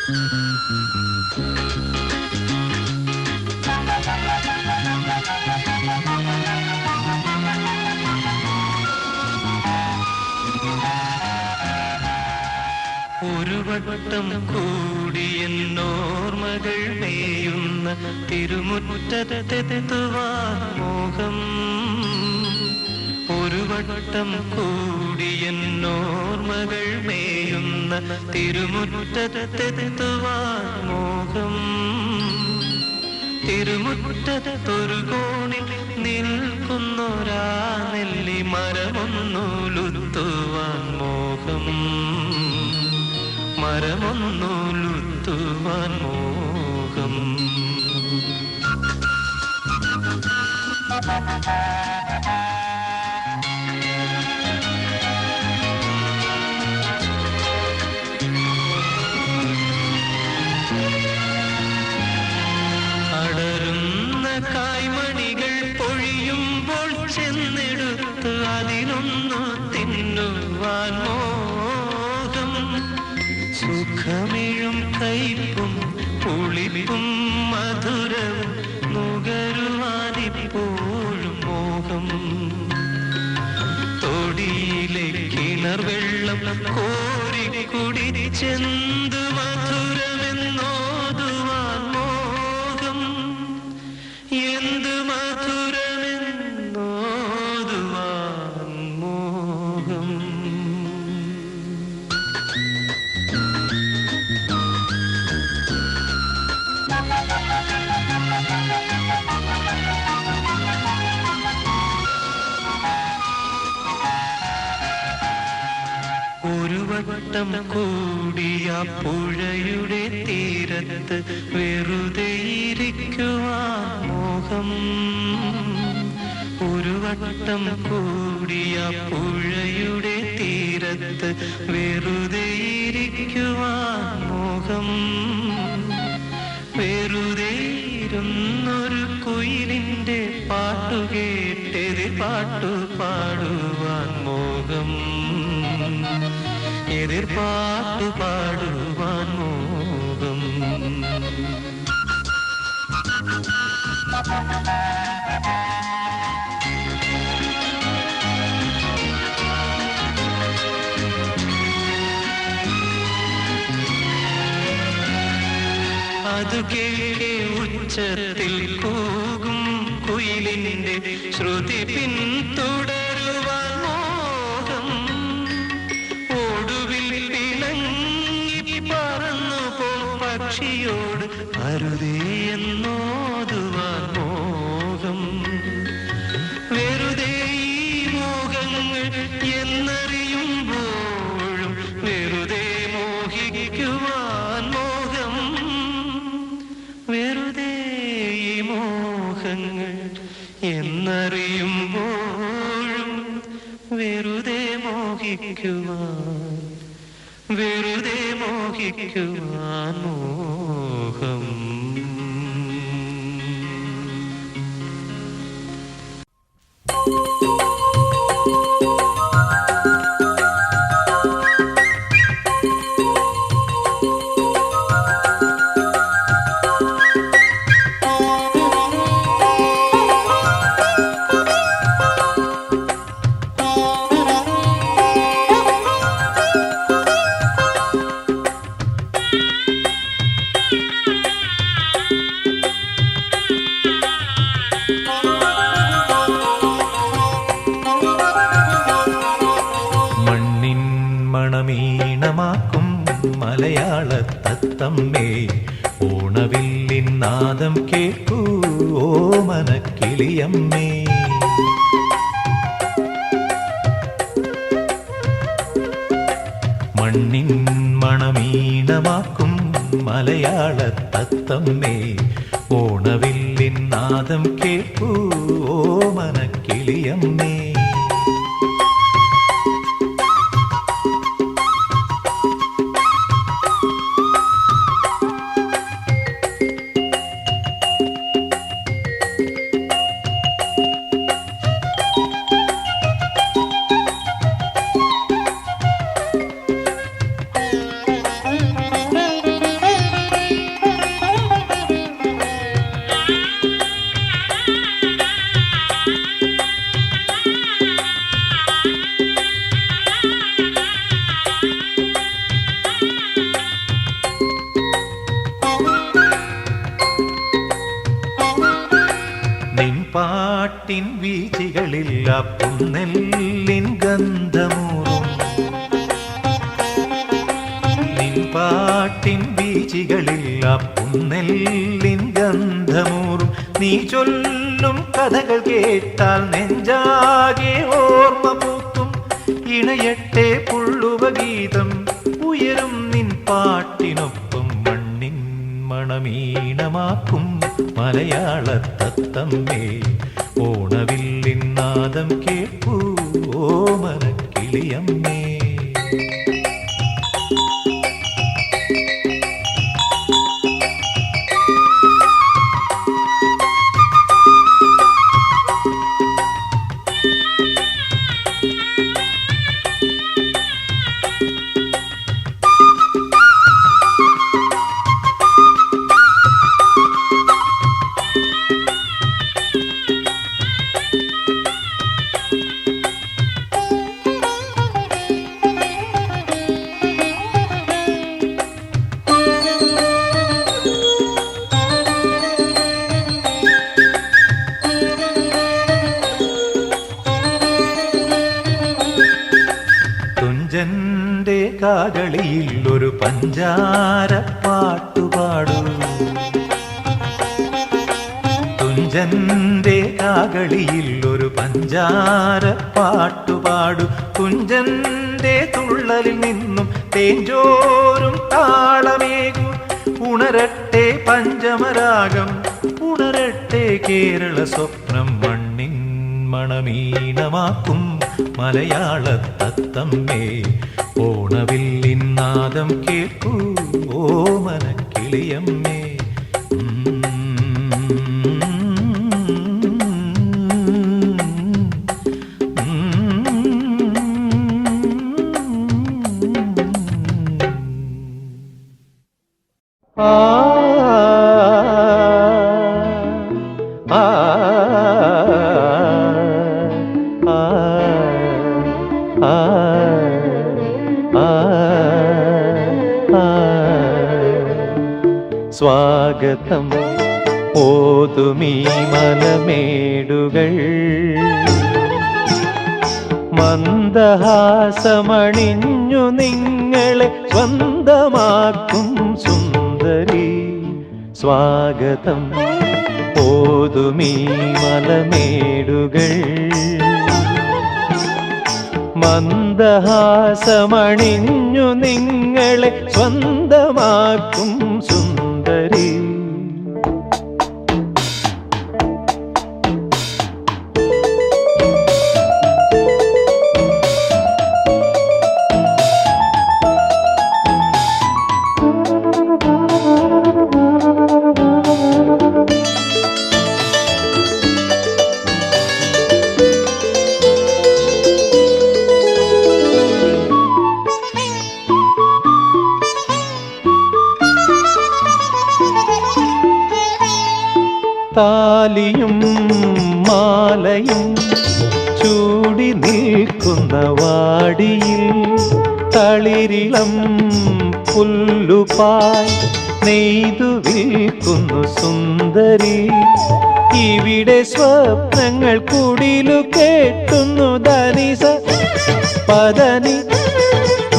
ഒരു വട്ടം കൂടിയെന്നോർമകൾ മേയുന്ന തിരുമുറ്റത്തെത്തുവാൻ മോഹം. ഒരു വട്ടം കൂടിയെന്നോർമകൾ മേയുന്ന തിരുമുറ്റത്തെത്തുവാൻ മോഹം. തിരുമുറ്റത്തൊരു കോണിൽ നിൽക്കുന്നൊരാ നെല്ലി മരമൊന്നുലുത്തുവാൻ മോഹം. മരമൊന്നുലുത്തുവാൻ മോഹം. അടരുന്ന കായ്മണികൾ പൊഴിയുമ്പോൾ ചെന്നെടുത്ത് അതിനൊന്നു തിന്നുവാൻ മോഹം. സുഖമിഴും കയ്പും പുളിപ്പും മധുരവും നുകരുവാനിപ്പോഴും മോഹം. തൊടിയിലെ കിണർ വെള്ളം കോരി കുടിച്ചെന്ത് മധുരമെന്നോതുവാൻ മോഹം. എന്ത് മധുരമെന്നോതുവാൻ മോഹം. ഒരു വട്ടം കൂടിയ പുഴയുടെ തീരത്ത് വെറുതെ ഇരിക്കുവാൻ മോഹം. ഒരു വട്ടം കൂടിയ പുഴയുടെ തീരത്ത് വെറുതെ ഇരിക്കുവാൻ മോഹം. വെറുതെ ഇരുന്നൊരു കുയിലിന്റെ പാട്ടുകേട്ടെതിർ പാട്ടു പാടുവാൻ മോഹം. എതിർപ്പാട്ടു പാടുവാൻ മോഹം. അതു കേൾക്കെ ഉച്ചത്തിൽ കൂകും കുയിലിന്റെ ശ്രുതി പിന്തുടരുവാൻ മോഹം. ഒടുവിൽ പിണങ്ങി പറന്നു പോ പക്ഷിയോട് അരുതേ എന്നോതുവാൻ മോഹം. വെറുതെ ഈ മോഹങ്ങൾ എന്നറിയുമ്പോഴും വെറുതെ മോഹിക്കുവാൻ മോഹം. വെറുതെ ഈ മോഹങ്ങൾ എന്നറിയുമ്പോഴും വെറുതെ മോഹിക്കുവാൻ വെറുതെ മോഹിക്കുവാൻ മോഹം. മണമീണമാക്കും മലയാളത്തത്തമ്മേ ഓണവില്ലിൻ നാദം കേൾക്കൂ ഓമനക്കിളിയമ്മേ. മണ്ണിൻ മണമീണമാക്കും മലയാളത്തത്തമ്മേ ഓണവില്ലിൻ നാദം കേൾക്കൂ ഓമനക്കിളിയമ്മേ. പാട്ടിൻ വീചികളിൽ പുന്നെല്ലിൻ ഗന്ധമൂറും നിൻ പാട്ടിൻ വീചികളിൽ പുന്നെല്ലിൻ ഗന്ധമൂറും നീ ചൊല്ലും കഥകൾ കേട്ടാൽ നെഞ്ചാകെ ഓർമ്മ പൂത്തും ഇണയട്ടെ പുള്ളുവ ഗീതം ഉയരും നിൻ പാട്ടിനൊപ്പം മണ്ണിൻ മണമീണമാക്കും മലയാള തത്തമ്മേ ഓണവില്ലിൻ നാദം കേൾക്കൂ ഓമനക്കിളിയമ്മേ. തുഞ്ചന്റെ കാകളിയിൽ ഒരു പഞ്ചാര പാട്ടുപാടൂ തുഞ്ചന്റെ കാകളിയിൽ ഒരു പഞ്ചാര പാട്ടുപാടു കുഞ്ചന്റെ തുള്ളലിൽ നിന്നും തേഞ്ചോരും താളമേകു ഉണരട്ടെ പഞ്ചമരാഗം ഉണരട്ടെ കേരള സ്വപ്നം മണ്ണിൻ മണമീണമാക്കും മലയാള തത്തമ്മേ ഓണവില്ലിൻ നാദം കേൾക്കൂ ഓമനക്കിളിയമ്മേ. ആ ആ സ്വാഗതം ഓതുമീ മലമേടുകൾ മന്ദഹാസമണിഞ്ഞു നിങ്ങളെ സ്വന്തമാക്കും സുന്ദരി. സ്വാഗതം ഓതുമീ മലമേടുകൾ മന്ദഹാസമണിഞ്ഞു നിങ്ങളെ സ്വന്തമാക്കും സുന്ദരി. താലിയും മാലയും ചൂടി നിൽക്കുന്ന വാടിയിൽ തളിരിളം പുല്ലുപായ് നെയ്തു വിൽക്കുന്നു സുന്ദരി. ഇവിടെ സ്വപ്നങ്ങൾ കുടിലു കേട്ടുന്നു ധനിസ പദനി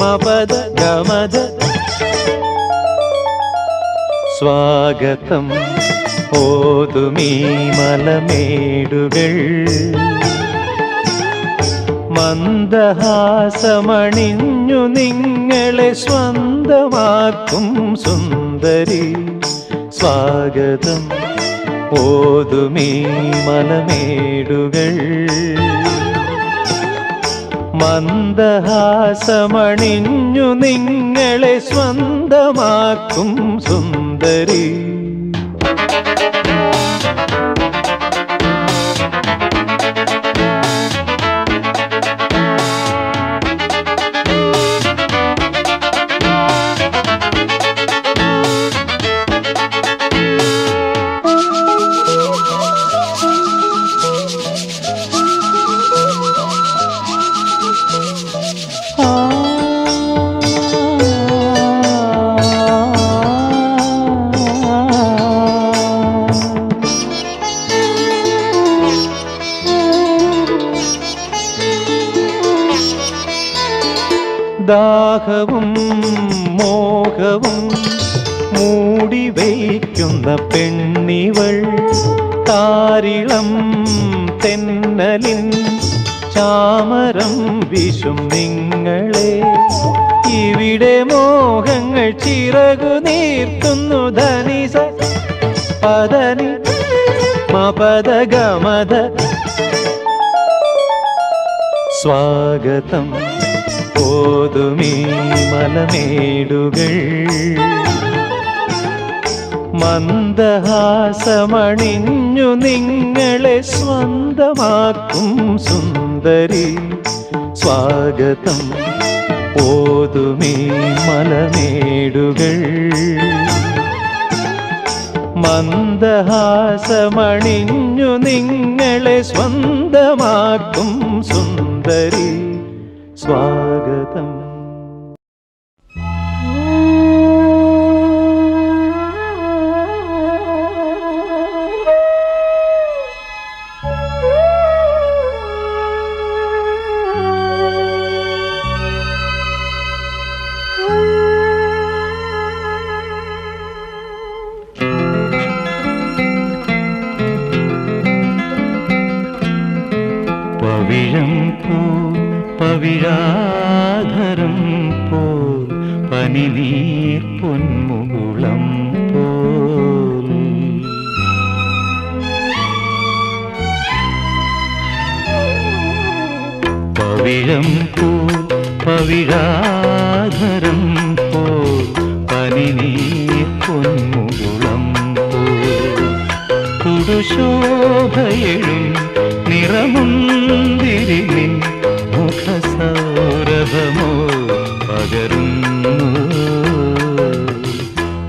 മപദ ഗമദ. സ്വാഗതം ഓതുമീ മലമേടുകൾ മന്ദഹാസമണിഞ്ഞു നിങ്ങളെ സ്വന്തമാക്കും സുന്ദരി. സ്വാഗതം ഓതുമീ മലമേടുകൾ മന്ദഹാസമണിഞ്ഞു നിങ്ങളെ സ്വന്തമാക്കും സുന്ദരി. ദാഹവും മോഹവും മൂടി വയ്ക്കുന്ന പെണ്ണിവൾ താരിളം തെന്നലിൻ ചാമരം വീശും നിങ്ങളെ ഇവിടെ മോഹങ്ങൾ ചിറകു നീർത്തുന്നു ധനിസ പദനി മപദ ഗമദ സ്വാഗതം ഓതുമീ മലമേടുകൾ മന്ദഹാസമണിഞ്ഞു നിങ്ങളെ സ്വന്തമാക്കും സുന്ദരി സ്വാഗതം ഓതുമീ മലമേടുകൾ മന്ദഹാസമണിഞ്ഞു നിങ്ങളെ സ്വന്തമാക്കും സുന്ദരി സ്വാഗതം. പവിഴം പോൽ പവിഴാധരം പോൽ പനിനീർ പൊന്മുകുളം പോൽ പവിഴം പോൽ പവിഴാധരം പോൽ പനിനീർ പൊന്മുകുളം പോൽ കുടുശോഭയെഴും നിറമുന്തിരിനിൻ മുഖസൗരഭമോ പകരുന്നു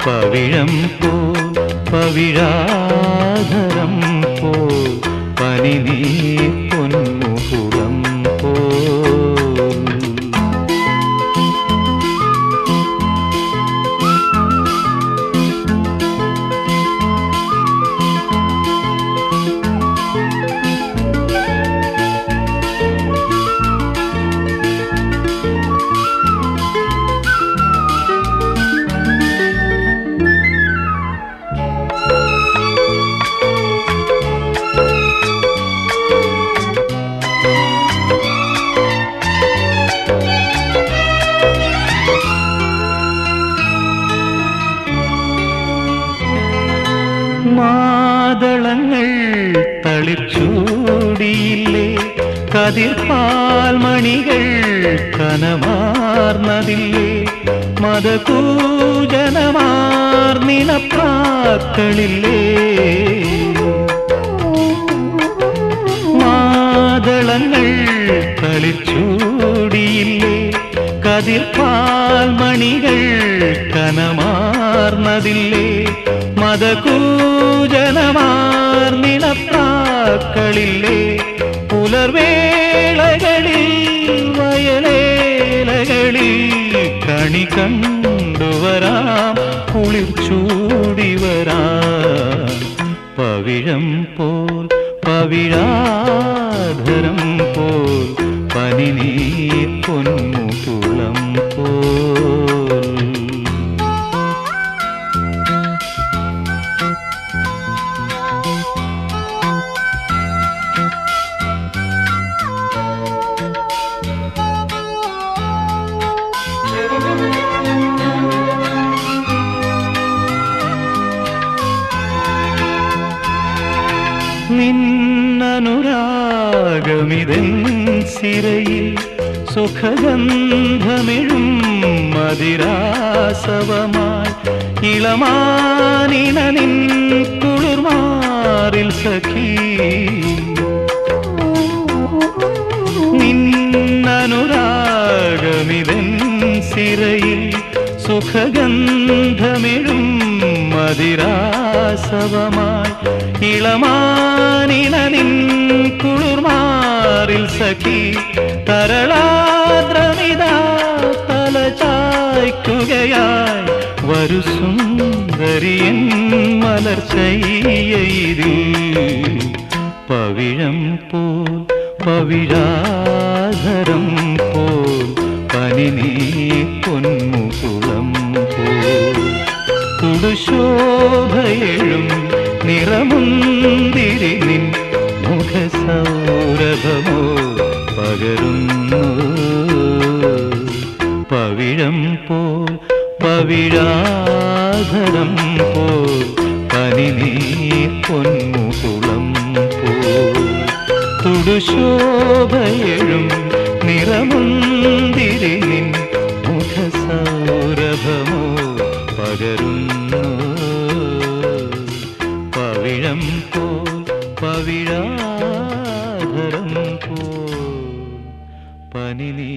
പവിഴം പോൽ പവിഴാധരം പോൽ പനിനീർ പൊന്മുകുളം പോൽ. മാതളങ്ങൾ തളിച്ചൂടിയില്ലേ കതിർപ്പാൽമണികൾ കനമാർന്നതില്ലേ മതകൂജനമാർന്നിണപ്രാക്കളില്ലേ മാതളങ്ങൾ തളിച്ചൂടിയില്ലേ കതിർപ്പാൽമണികൾ കനമാർന്നതില്ലേ മതകൂജനമാർന്നിണപ്രാക്കളില്ലേ പുലർവേളകളിൽ വയലേലകളിൽ കണി കണ്ടുവരാം കുളിർച്ചൂടി വരാം പവിഴം പോൽ പവിഴാധരം പോൽ പനിനീർ പൊന്മുകുളം പോൽ. നിന്നനുരാഗമിതൻ സിരയിൽ സുഖഗന്ധമിഴും മതിരാസവമായി ഇളമാനിന നിൻ കുളിർമാറിൽ സഖി നിന്നനുരാഗമിതൻ സിരയിൽ സുഖഗന്ധമിഴും മതിരാസവമായി ഇളമാനിന നിൻ കുളിർമാറിൽ സഖി തരളാദ്രമിതാ തലചായ്ക്കുകയായി വരു സുന്ദരിയൻ മലർച്ചയ്യയിൽ പവിഴം പോൽ പവിഴാധരം പോൽ പനിനീർ ശോഭയെഴും നിറമുന്തിരി നിൻ മുഖസൗരഭമോ പകരുന്നു പവിഴം പോൽ പവിഴാധരം പോൽ പനിനീർ പൊന്മുകുളം പോൽ തുടുശോഭയെഴും നിറമുന്തിരി നിൻ മുഖസൗരഭമോ പകരുന്നു പവിഴം പോൽ പവിഴാധരം പോൽ പനിനീർ